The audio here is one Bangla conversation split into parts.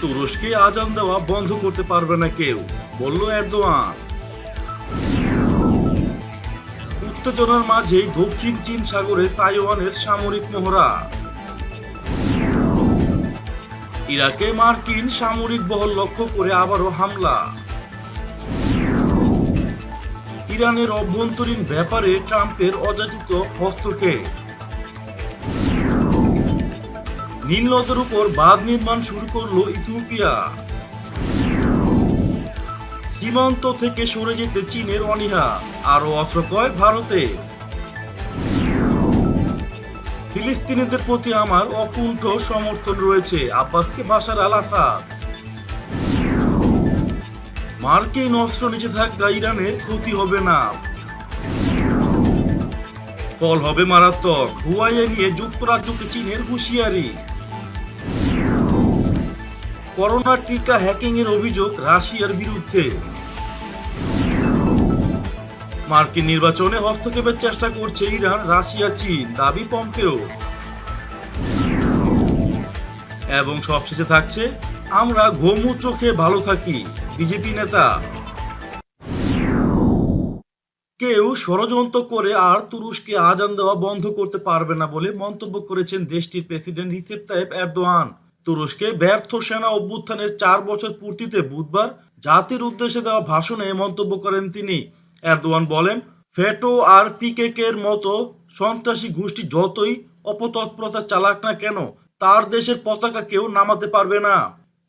তুরস্কে আজান দেওয়া বন্ধ করতে পারবে না কেউ, বলল এরদোয়ান। উত্তেজনার মাঝেই দক্ষিণ চীন সাগরে তাইওয়ানের সামরিক মহড়া। ইরাকে মার্কিন সামরিক বহর লক্ষ্য করে আবারও হামলা। ইরানের অভ্যন্তরীণ ব্যাপারে ট্রাম্পের অযাচিত হস্তক্ষেপ। নীল নদের উপর বাঁধ নির্মাণ শুরু করলো ইথিওপিয়া। সীমান্ত থেকে সরে যেতে চীনের অনীহা, আরও অস্ত্র ক্রয় ভারতে। ফিলিস্তিনিদের প্রতি আমার অকুণ্ঠ সমর্থন রয়েছে, আব্বাসকে বাশার আল আসাদ। মার্কিন অস্ত্র নিচে থাকা ইরানের ক্ষতি হবে না, ফল হবে মারাত্মক। হুয়াওয়ে নিয়ে যুক্তরাজ্যকে চীনের হুঁশিয়ারি। করোনা টিকা হ্যাকিং এর অভিযোগ রাশিয়ার বিরুদ্ধে। মার্কিন নির্বাচনে হস্তক্ষেপের চেষ্টা করছে ইরান, রাশিয়া, চীন, দাবি পম্পেও। এবং সবশেষে থাকছে, আমরা গোমূত্র খেয়ে ভালো থাকি, বিজেপি নেতা। কেউ ষড়যন্ত্র করে আর তুরস্কে আজান দেওয়া বন্ধ করতে পারবে না বলে মন্তব্য করেছেন দেশটির প্রেসিডেন্ট রিসেপ তাইয়েপ এরদোয়ান। তুরস্কে ব্যর্থ সেনা অভ্যুত্থানের 4 বছর পূর্তিতে বুধবার জাতির উদ্দেশ্যে দেওয়া ভাষণে মন্তব্য করেন তিনি। এরদোয়ান বলেন, ফেটো আর পিকেকে এর মতো সন্ত্রাসী গোষ্ঠী যতই অপতৎপরতা চালাক না কেন, তার দেশের পতাকা কেউ নামাতে পারবে না।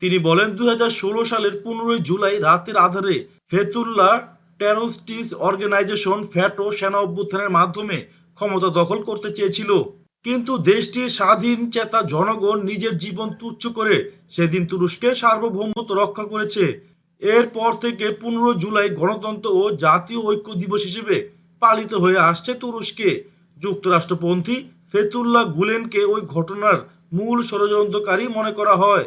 তিনি বলেন, 2016 সালের 15 জুলাই রাতের আধারে ফেতুল্লাহ টেররিস্ট অর্গানাইজেশন ফ্যাটো সেনা অভ্যুত্থানের মাধ্যমে ক্ষমতা দখল করতে চেয়েছিল, কিন্তু দেশটির স্বাধীন চেতা জনগণ নিজের জীবন তুচ্ছ করে সেদিন তুরস্কের সার্বভৌমত্ব রক্ষা করেছে। এরপর থেকে 15 জুলাই গণতন্ত্র ও জাতীয় ঐক্য দিবস হিসেবে পালিত হয়ে আসছে তুরস্কে। যুক্তরাষ্ট্রপন্থী ফেতুল্লাহ গুলেনকে ওই ঘটনার মূল ষড়যন্ত্রকারী মনে করা হয়।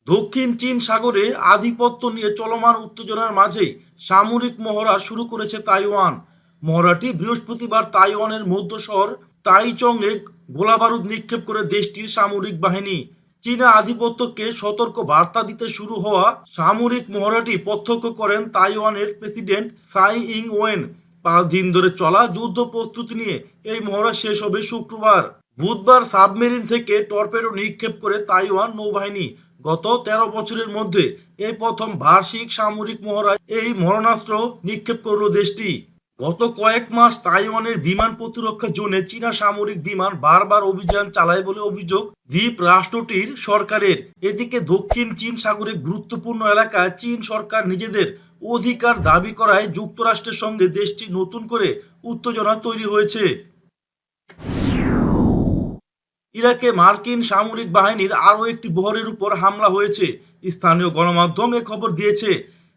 দক্ষিণ চীন সাগরে আধিপত্য নিয়ে চলমান উত্তেজনার মাঝেই সামরিক মহড়া শুরু করেছে তাইওয়ান। মহড়াটি বৃহস্পতিবার তাইওয়ানের মধ্য শহর তাইচংয়ে গোলাবারুদ নিক্ষেপ করে দেশটির সামরিক বাহিনী। চীনা আধিপত্যকে সতর্ক বার্তা দিতে শুরু হওয়া সামরিক মহড়াটি প্রত্যক্ষ করেন তাইওয়ানের প্রেসিডেন্ট সাই ইং ওয়েন। 5 দিন ধরে চলা যুদ্ধ প্রস্তুতি নিয়ে এই মহড়া শেষ হবে শুক্রবার। বুধবার সাবমেরিন থেকে টর্পেডো নিক্ষেপ করে তাইওয়ান নৌবাহিনী। গত 13 বছরের মধ্যে এই প্রথম বার্ষিক সামরিক মহড়ায় এই মরণাস্ত্র নিক্ষেপ করল দেশটি। গত কয়েক মাস তাইওয়ানের বিমান প্রতিরক্ষা জোনে চীনা সামরিক বিমান বারবার অভিযান চালায় বলে অভিযোগ দ্বীপ রাষ্ট্রটির সরকারের। এদিকে দক্ষিণ চীন সাগরে গুরুত্বপূর্ণ এলাকায় চীন সরকার নিজেদের অধিকার দাবি করায় যুক্তরাষ্ট্রের সঙ্গে দেশটি নতুন করে উত্তেজনা তৈরি হয়েছে। ইরাকে মার্কিন সামরিক বাহিনীর আরও একটি বহরের উপর হামলা হয়েছে। স্থানীয় গণমাধ্যম এ খবর দিয়েছে।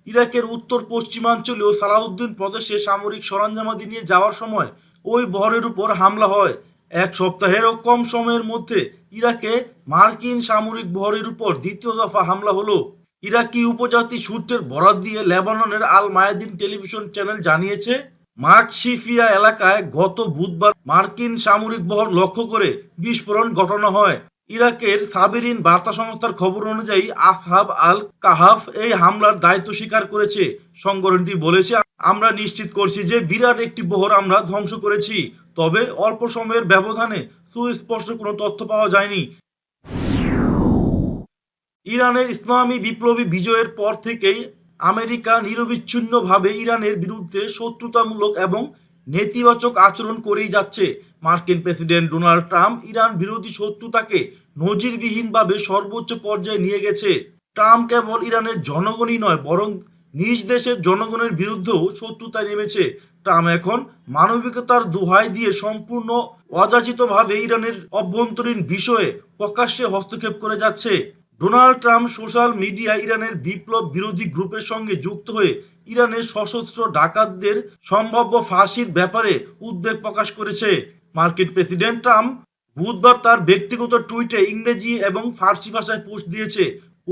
ইরাকের উত্তর পশ্চিমাঞ্চলীয় সালাউদ্দিন প্রদেশে সামরিক সরঞ্জামাদি নিয়ে যাওয়ার সময় ওই বহরের উপর হামলা হয়। 1 সপ্তাহেরও কম সময়ের মধ্যে ইরাকে মার্কিন সামরিক বহরের উপর দ্বিতীয় দফা হামলা হলো। ইরাকি উপজাতি সূত্রের বরাত দিয়ে লেবাননের আল মায়াদিন টেলিভিশন চ্যানেল জানিয়েছে, মাকশিফিয়া এলাকায় গত বুধবার মার্কিন সামরিক বহর লক্ষ্য করে বিস্ফোরণ ঘটানো হয়। ইরাকের সাবেরিন বার্তা সংস্থার খবর অনুযায়ী আসহাব আল কাহাফ এই হামলার দায়িত্ব স্বীকার করেছে। সংগঠনটি বলেছে, আমরা নিশ্চিত করছি যে বিরাট একটি বহর আমরা ধ্বংস করেছি, তবে অল্প সময়ের ব্যবধানে সুস্পষ্ট কোনো তথ্য পাওয়া যায়নি। ইরানের ইসলামী বিপ্লবী বিজয়ের পর থেকেই আমেরিকা নিরবিচ্ছিন্নভাবে ইরানের বিরুদ্ধে শত্রুতামূলক এবং নেতিবাচক আচরণ করেই যাচ্ছে। মার্কিন প্রেসিডেন্ট ডোনাল্ড ট্রাম্প ইরান বিরোধী শত্রুতাকে নজিরবিহীনভাবে সর্বোচ্চ পর্যায়ে নিয়ে গেছে। ট্রাম্প কেবল ইরানের জনগণই নয়, বরং নিজ দেশের জনগণের বিরুদ্ধেও শত্রুতায় নেমেছে। ট্রাম্প এখন মানবিকতার দোহাই দিয়ে সম্পূর্ণ অযাচিতভাবে ইরানের অভ্যন্তরীণ বিষয়ে প্রকাশ্যে হস্তক্ষেপ করে যাচ্ছে। ডোনাল্ড ট্রাম্প সোশ্যাল মিডিয়ায় ইরানের বিপ্লব বিরোধী গ্রুপের সঙ্গে যুক্ত হয়ে ইরানের সশস্ত্র ডাকাতদের সম্ভাব্য ফাঁসির ব্যাপারে উদ্বেগ প্রকাশ করেছে। মার্কিন প্রেসিডেন্ট ট্রাম্প বুধবার তার ব্যক্তিগত টুইটে ইংরেজি এবং ফার্সি ভাষায় পোস্ট দিয়েছে।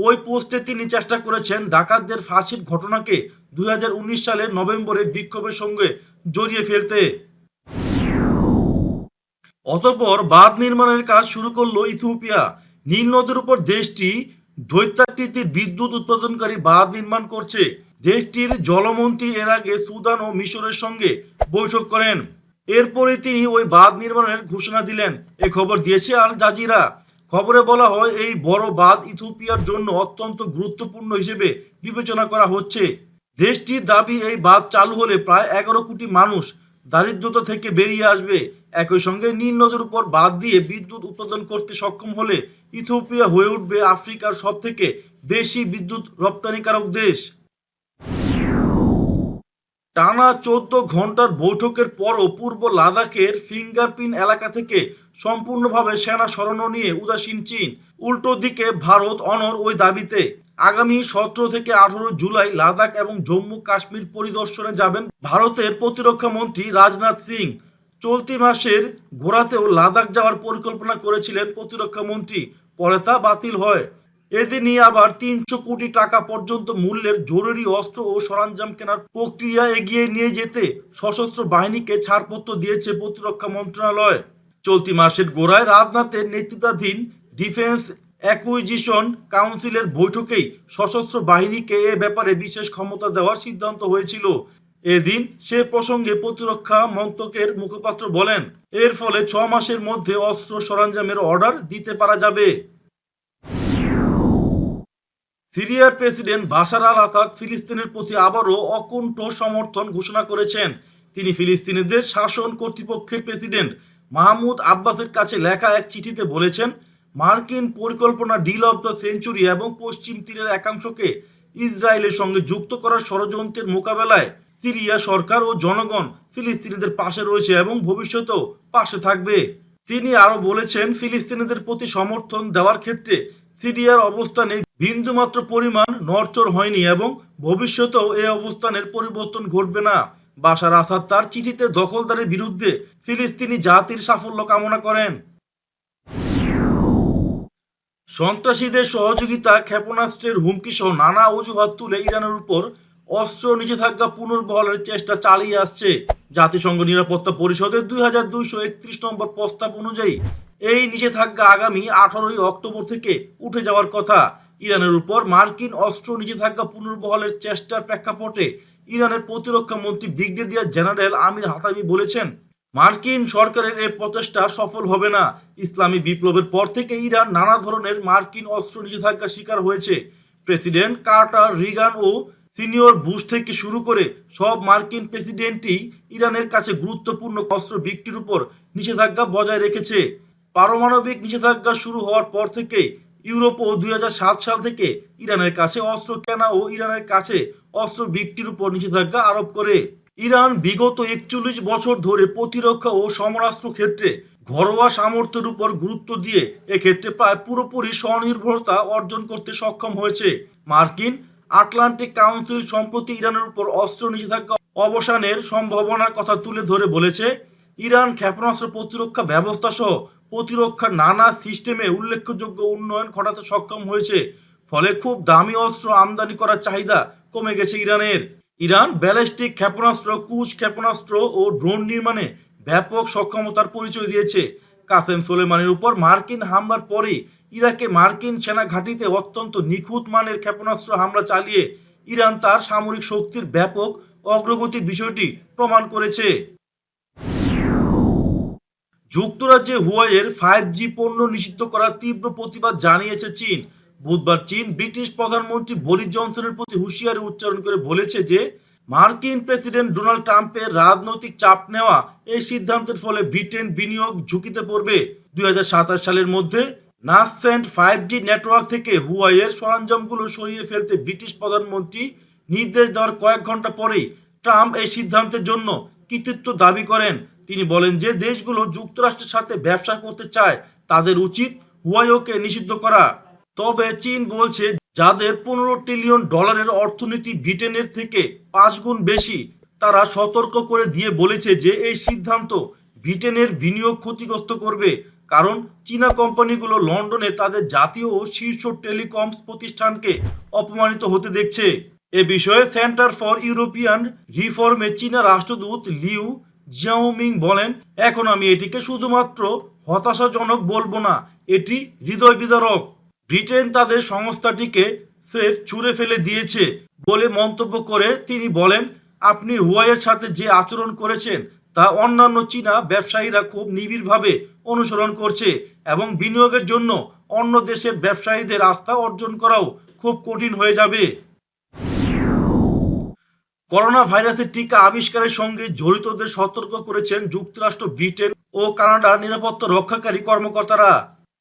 ওই পোস্টে তিনি চেষ্টা করেছেন ডাকাতদের ফাঁসির ঘটনাকে 2019 সালের নভেম্বরে বিক্ষোভের সঙ্গে জড়িয়ে ফেলতে। অতঃপর বাঁধ নির্মাণের কাজ শুরু করলো ইথিওপিয়া। নীল নদের উপর দেশটি দৈত্যাকৃতির বিদ্যুৎ উৎপাদনকারী বাঁধ নির্মাণ করছে। দেশটির জলমন্ত্রী এর আগে সুদান ও মিশরের সঙ্গে বৈঠক করেন। এরপরে তিনি ওই বাঁধ নির্মাণের ঘোষণা দিলেন। এ খবর দিয়েছে আল জাজিরা। খবরে বলা হয় এই বড় বাঁধ ইথিওপিয়ার জন্য অত্যন্ত গুরুত্বপূর্ণ হিসেবে বিবেচনা করা হচ্ছে। দেশটির দাবি এই বাঁধ চালু হলে প্রায় 11 কোটি মানুষ দারিদ্রতা থেকে বেরিয়ে আসবে। একই সঙ্গে নীল নদের উপর বাঁধ দিয়ে বিদ্যুৎ উৎপাদন করতে সক্ষম হলে ইথিওপিয়া হয়ে উঠবে আফ্রিকার সবথেকে বেশি বিদ্যুৎ রপ্তানিকারক দেশ। টানা 14 ঘন্টার বৈঠকের পরও পূর্ব লাদাখের ফিঙ্গারপ্রিন্ট এলাকা থেকে সম্পূর্ণভাবে সেনা সরানো নিয়ে উদাসীন চীন। উল্টো দিকে ভারত অনড় ওই দাবিতে। আগামী 17 থেকে 18 জুলাই লাদাখ এবং জম্মু কাশ্মীর পরিদর্শনে যাবেন ভারতের প্রতিরক্ষা মন্ত্রী রাজনাথ সিং। চলতি মাসের গোড়াতেও লাদাখ যাওয়ার পরিকল্পনা করেছিলেন প্রতিরক্ষা মন্ত্রী, পরে তা বাতিল হয়। এদিনই আবার 300 কোটি টাকা পর্যন্ত মূল্যের জরুরি অস্ত্র ও সরঞ্জাম কেনার প্রক্রিয়া এগিয়ে নিয়ে যেতে সশস্ত্র বাহিনীকে ছাড়পত্র দিয়েছে প্রতিরক্ষা মন্ত্রণালয়। চলতি মাসের গোড়ায় রাজনাথের নেতৃত্বাধীন ডিফেন্স অ্যাকুইজিশন কাউন্সিলের বৈঠকেই সশস্ত্র বাহিনীকে এ ব্যাপারে বিশেষ ক্ষমতা দেওয়ার সিদ্ধান্ত হয়েছিল। এদিন সে প্রসঙ্গে প্রতিরক্ষা মন্ত্রকের মুখপাত্র বলেন, এর ফলে 6 মাসের মধ্যে অস্ত্র সরঞ্জামের অর্ডার দিতে পারা যাবে। সিরিয়ার প্রেসিডেন্ট বাশার আল আসাদ ফিলিস্তিনের প্রতি আবারও অকুণ্ঠ সমর্থন ঘোষণা করেছেন। তিনি ফিলিস্তিনিদের শাসন কর্তৃপক্ষের প্রেসিডেন্ট মাহমুদ আব্বাসের কাছে লেখা এক চিঠিতে বলেছেন, মার্কিন পরিকল্পনা ডিল অব দ্য সেঞ্চুরি এবং পশ্চিম তীরের একাংশকে ইসরায়েলের সঙ্গে যুক্ত করার ষড়যন্ত্রের মোকাবেলায় সিরিয়া সরকার ও জনগণ ফিলিস্তিনিদের পাশে রয়েছে এবং ভবিষ্যতেও পাশে থাকবে। তিনি আরও বলেছেন, ফিলিস্তিনিদের প্রতি সমর্থন দেওয়ার ক্ষেত্রে সিরিয়ার অবস্থানে বিন্দুমাত্র পরিমাণ নড়চড় হয়নি এবং ভবিষ্যতেও এই অবস্থানের পরিবর্তন ঘটবে না। বাশার আসাদ তার চিঠিতে দখলদারের বিরুদ্ধে ফিলিস্তিনি জাতির সাফল্য কামনা করেন। সন্ত্রাসীদের সহযোগিতা, ক্ষেপণাস্ত্রের হুমকি সহ নানা অজুহাত তুলে ইরানের উপর অস্ত্র নিষেধাজ্ঞা পুনর্বহালের চেষ্টা চালিয়ে আসছে। জাতিসংঘ নিরাপত্তা পরিষদের 2231 নম্বর প্রস্তাব অনুযায়ী এই নিষেধাজ্ঞা আগামী 18 অক্টোবর থেকে উঠে যাওয়ার কথা। ইরানের উপর মার্কিন অস্ত্র নিষেধাজ্ঞা পুনর্বহালের চেষ্টার প্রেক্ষাপটে ইরানের প্রতিরক্ষা মন্ত্রী ব্রিগেডিয়ার জেনারেল আমির হাতামি বলেছেন, মার্কিন সরকারের এই প্রচেষ্টা সফল হবে না। ইসলামী বিপ্লবের পর থেকে ইরান নানা ধরনের মার্কিন অস্ত্র নিষেধাজ্ঞার শিকার হয়েছে। প্রেসিডেন্ট কার্টার, রিগান ও সিনিয়র বুশ থেকে শুরু করে সব মার্কিন প্রেসিডেন্টই ইরানের কাছে গুরুত্বপূর্ণ অস্ত্র বিক্রির উপর নিষেধাজ্ঞা বজায় রেখেছে। পারমাণবিক নিষেধাজ্ঞা শুরু হওয়ার পর থেকে ইউরোপও 2007 সাল থেকে ইরানের কাছে অস্ত্র কেনা ও ইরানের কাছে অস্ত্র বিক্রির উপর নিষেধাজ্ঞা আরোপ করে। ইরান বিগত 41 বছর ধরে প্রতিরক্ষা ও সমরাস্ত্র ক্ষেত্রে ঘরোয়া সামর্থ্যের উপর গুরুত্ব দিয়ে এক্ষেত্রে প্রায় পুরোপুরি স্বনির্ভরতা অর্জন করতে সক্ষম হয়েছে। মার্কিন আটলান্টিক কাউন্সিল সম্প্রতি ইরানের উপর অস্ত্র নিষেধাজ্ঞা অবসানের সম্ভাবনার কথা তুলে ধরে বলেছে, ইরান ক্ষেপণাস্ত্র প্রতিরক্ষা ব্যবস্থা সহ প্রতিরক্ষার নানা সিস্টেমে উল্লেখযোগ্য উন্নয়ন ঘটাতে সক্ষম হয়েছে। ফলে খুব দামি অস্ত্র আমদানি করার চাহিদা কমে গেছে ইরানের। ইরান ব্যালিস্টিক ক্ষেপণাস্ত্র, ক্রুজ ক্ষেপণাস্ত্র ও ড্রোন নির্মাণে ব্যাপক সক্ষমতার পরিচয় দিয়েছে। কাসেম সোলেমানির উপর মার্কিন হামলার পরে ইরাকে মার্কিন সেনা ঘাঁটিতে অত্যন্ত নিখুঁত মানের ক্ষেপণাস্ত্র হামলা চালিয়ে ইরান তার সামরিক শক্তির ব্যাপক অগ্রগতির বিষয়টি প্রমাণ করেছে। যুক্তরাজ্যে হুয়াওয়ের 5G পণ্য নিষিদ্ধ করার তীব্র প্রতিবাদ জানিয়েছে চীন। বুধবার চীন ব্রিটিশ প্রধানমন্ত্রী বরিস জনসনের প্রতি হুঁশিয়ারি উচ্চারণ করে বলেছে যে মার্কিন প্রেসিডেন্ট ডোনাল্ড ট্রাম্পের রাজনৈতিক চাপ নেওয়া এই সিদ্ধান্তের ফলে ব্রিটেন বিনিয়োগ ঝুঁকিতে পড়বে। 2027 সালের মধ্যে নাসসেন্ট 5G নেটওয়ার্ক থেকে হুয়াওয়ের সরঞ্জামগুলো সরিয়ে ফেলতে ব্রিটিশ প্রধানমন্ত্রী নির্দেশ দেওয়ার কয়েক ঘন্টা পরেই ট্রাম্প এই সিদ্ধান্তের জন্য কৃতিত্ব দাবি করেন। তিনি বলেন যে দেশগুলো যুক্তরাষ্ট্রের সাথে ব্যবসা করতে চায় তাদের উচিত হুয়াওয়েকে নিষিদ্ধ করা। তবে চীন বলছে যাদের $15 ট্রিলিয়ন অর্থনীতি ব্রিটেনের থেকে 5 গুণ বেশি, তারা সতর্ক করে দিয়ে বলেছে যে এই সিদ্ধান্ত ব্রিটেনের বিনিয়োগ ক্ষতিগ্রস্ত করবে, কারণ চীনা কোম্পানিগুলো লন্ডনে তাদের জাতীয় ও শীর্ষ টেলিকম প্রতিষ্ঠানকে অপমানিত হতে দেখছে। এ বিষয়ে সেন্টার ফর ইউরোপিয়ান রিফর্মে চীনা রাষ্ট্রদূত লিউ জিয়াওমিং বলেন, এখন আমি এটিকে শুধুমাত্র হতাশাজনক বলবো না, এটি হৃদয় বিদারক। ব্রিটেন তাদের সংস্থাটিকে স্রেফ ছুঁড়ে ফেলে দিয়েছে বলে মন্তব্য করে তিনি বলেন, আপনি হুয়াইয়ের সাথে যে আচরণ করেছেন তা অন্যান্য চীনা ব্যবসায়ীরা খুব নিবিড়ভাবে অনুসরণ করছে এবং বিনিয়োগের জন্য অন্য দেশের ব্যবসায়ীদের আস্থা অর্জন করাও খুব কঠিন হয়ে যাবে। করোনা ভাইরাসের টিকা আবিষ্কারের সঙ্গে জড়িতদের সতর্ক করেছেন যুক্তরাষ্ট্র, ব্রিটেন ও কানাডার নিরাপত্তা রক্ষাকারী কর্মকর্তারা।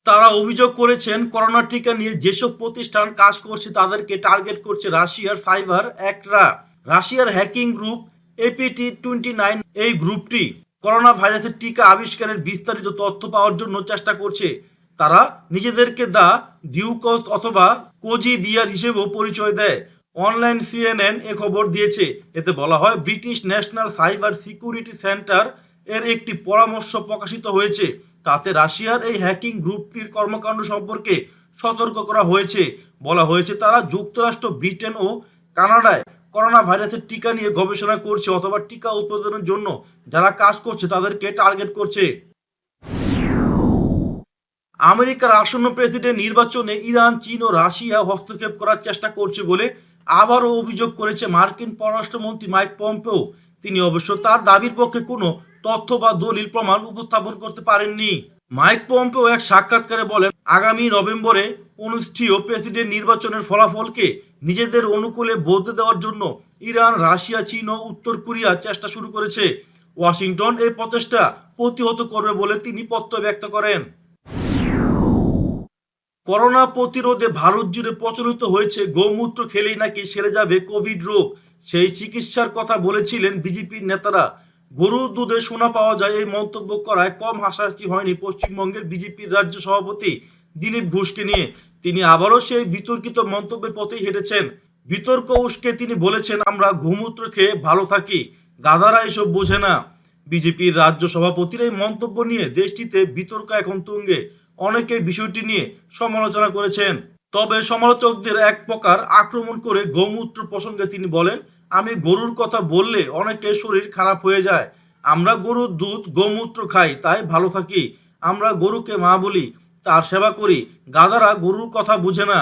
তারা অভিযোগ করেছেন, করোনা টিকা নিয়ে যেসব প্রতিষ্ঠান কাজ করছে তাদেরকে টার্গেট করছে রাশিয়ার সাইবার অ্যাক্টরা। রাশিয়ার হ্যাকিং গ্রুপ APT29 এই গ্রুপটি করোনা ভাইরাসের টিকা আবিষ্কারের বিস্তারিত তথ্য পাওয়ার জন্য চেষ্টা করছে। তারা নিজেদেরকে দ্য ডিউকস্ট অথবা কোজি বিয়ার হিসেবেও পরিচয় দেয়। অনলাইন CNN এ খবর দিয়েছে। এতে বলা হয়, British national cyber security centre এর একটি পরামর্শ প্রকাশিত হয়েছে। তাতে রাশিয়ার এই হ্যাকিং গ্রুপটির কর্মকাণ্ড সম্পর্কে সতর্ক করা হয়েছে। বলা হয়েছে তারা যুক্তরাষ্ট্র, ব্রিটেন ও কানাডায় করোনা ভাইরাসের টিকা নিয়ে গবেষণা করছে অথবা টিকা উৎপাদনের জন্য যারা কাজ করছে তাদেরকে টার্গেট করছে। আমেরিকার আসন্ন প্রেসিডেন্ট নির্বাচনে ইরান, চীন ও রাশিয়া হস্তক্ষেপ করার চেষ্টা করছে বলে আবারও অভিযোগ করেছে মার্কিন পররাষ্ট্রমন্ত্রী মাইক পম্পেও। তিনি অবশ্য তার দাবির পক্ষে কোনো তথ্য বা দলিল প্রমাণ উপস্থাপন করতে পারেননি। মাইক পম্পেও এক সাক্ষাৎকারে বলেন, আগামী নভেম্বরে অনুষ্ঠেয় প্রেসিডেন্ট নির্বাচনের ফলাফলকে নিজেদের অনুকূলে বদলে দেওয়ার জন্য ইরান, রাশিয়া, চীন ও উত্তর কোরিয়া চেষ্টা শুরু করেছে। ওয়াশিংটন এই প্রচেষ্টা প্রতিহত করবে বলে তিনি প্রত্যয় ব্যক্ত করেন। করোনা প্রতিরোধে ভারত জুড়ে প্রচলিত হয়েছে গোমূত্র খেলেই নাকি সেরে যাবে কোভিড রোগ। সেই চিকিৎসার কথা বলেছিলেন বিজেপির নেতারা। গরুর দুধে সোনা পাওয়া যায়, এই মন্তব্য করায় কম হাসাহাসি হয়নি পশ্চিমবঙ্গের বিজেপির রাজ্য সভাপতি দিলীপ ঘোষকে নিয়ে। তিনি আবারও সেই বিতর্কিত মন্তব্যের পথেই হেঁটেছেন। বিতর্ক উস্কে তিনি বলেছেন, আমরা গোমূত্র খেয়ে ভালো থাকি, গাধারা এসব বোঝে না। বিজেপির রাজ্য সভাপতির এই মন্তব্য নিয়ে দেশটিতে বিতর্ক এখন তুঙ্গে। অনেকে বিষয়টি নিয়ে সমালোচনা করেছেন। তবে সমালোচকদের এক প্রকার আক্রমণ করে গোমূত্র প্রসঙ্গে তিনি বলেন, আমি গরুর কথা বললে অনেকের শরীর খারাপ হয়ে যায়। আমরা গরুর দুধ, গোমূত্র খাই, তাই ভালো থাকি। আমরা গরুকে মা বলি, তার সেবা করি। গাধারা গরুর কথা বুঝে না।